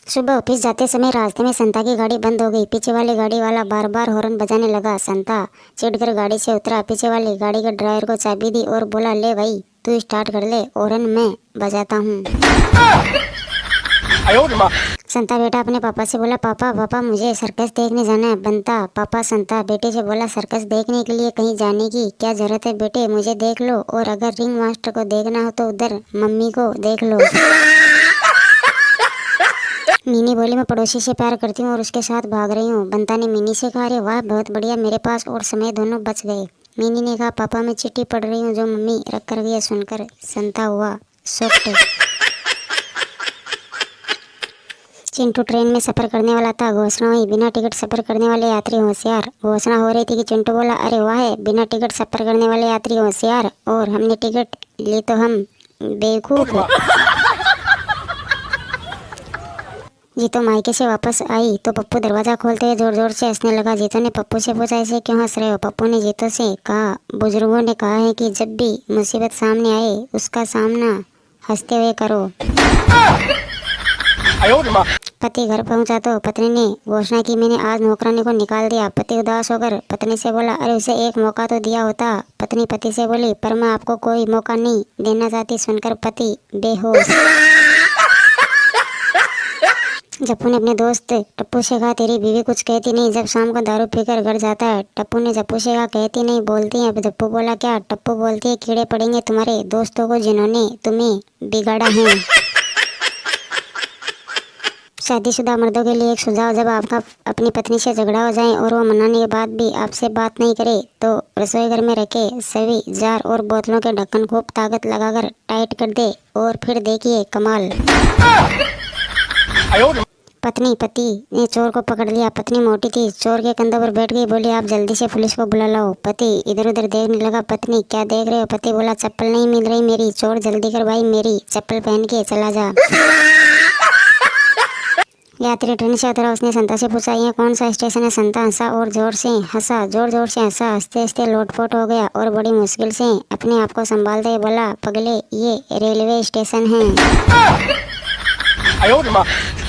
सुबह ऑफिस जाते समय रास्ते में संता की गाड़ी बंद हो गई। पीछे वाली गाड़ी वाला बार बार हॉर्न बजाने लगा। संता चिढ़कर गाड़ी से उतरा, पीछे वाली गाड़ी के ड्राइवर को चाबी दी और बोला, ले भाई तू स्टार्ट कर ले, हॉर्न मैं बजाता हूँ। संता बेटा अपने पापा से बोला, पापा पापा मुझे सर्कस देखने जाना है। बनता पापा संता बेटे से बोला, सर्कस देखने के लिए कहीं जाने की क्या जरूरत है बेटे, मुझे देख लो, और अगर रिंग मास्टर को देखना हो तो उधर मम्मी को देख लो। मिनी बोली, मैं पड़ोसी से प्यार करती हूँ और उसके साथ भाग रही हूँ। बंता ने मिनी से कहा, अरे वाह बहुत बढ़िया, मेरे पास और समय दोनों बच गए। मिनी ने कहा, पापा मैं चिट्ठी पढ़ रही हूँ जो मम्मी रख कर गई। सुनकर संता हुआ शॉक्ड। चिंटू ट्रेन में सफर करने वाला था। घोषणा हुई, बिना टिकट सफर करने वाले यात्री होशियार। घोषणा हो रही थी कि चिंटू बोला, अरे वाह बिना टिकट सफर करने वाले यात्री होशियार, और हमने टिकट ली तो हम बेवकूफ। जीतो मायके से वापस आई तो पप्पू दरवाजा खोलते हुए जोर जोर से हंसने लगा। जीतो ने पप्पू से पूछा, ऐसे क्यों हंस रहे हो? पप्पू ने जीतो से कहा, बुजुर्गों ने कहा है कि जब भी मुसीबत सामने आए उसका सामना हंसते हुए करो। पति घर पहुंचा तो पत्नी ने घोषणा की, मैंने आज नौकरानी को निकाल दिया। पति उदास होकर पत्नी से बोला, अरे उसे एक मौका तो दिया होता। पत्नी पति से बोली, पर मैं आपको कोई मौका नहीं देना चाहती। सुनकर पति बेहोश। जप्पू ने अपने दोस्त टप्पू से कहा, तेरी बीवी कुछ कहती नहीं जब शाम को दारू पीकर घर जाता है। टप्पू ने जप्पू से कहा, कहती नहीं बोलती है। जप्पू बोला, क्या? टप्पू बोलती है, कीड़े पड़ेंगे तुम्हारे दोस्तों को जिन्होंने तुम्हें बिगाड़ा है। शादीशुदा मर्दों के लिए एक सुझाव, जब आपका अपनी पत्नी से झगड़ा हो जाए और वो मनाने के बाद भी आपसे बात नहीं करे तो रसोई घर में रखे सभी जार और बोतलों के ढक्कन खूब ताकत लगाकर टाइट कर दे और फिर देखिए कमाल। पति ने चोर को पकड़ लिया। पत्नी मोटी थी, चोर के कंधों पर बैठ गई, बोली, आप जल्दी से पुलिस को बुला लाओ। पति इधर उधर देखने लगा। पत्नी, क्या देख रहे हो? पति बोला, चप्पल नहीं मिल रही मेरी। चोर, जल्दी कर भाई, मेरी चप्पल पहन के चला जा। यात्री ट्रेन से उतरा। उसने संता से पूछा, ये कौन सा स्टेशन है? संता हंसा और जोर से हंसा, जोर जोर से हंसा, हंसते हंसते लोटपोट हो गया और बड़ी मुश्किल से अपने आप को संभालते हुए बोला, पगले ये रेलवे स्टेशन है।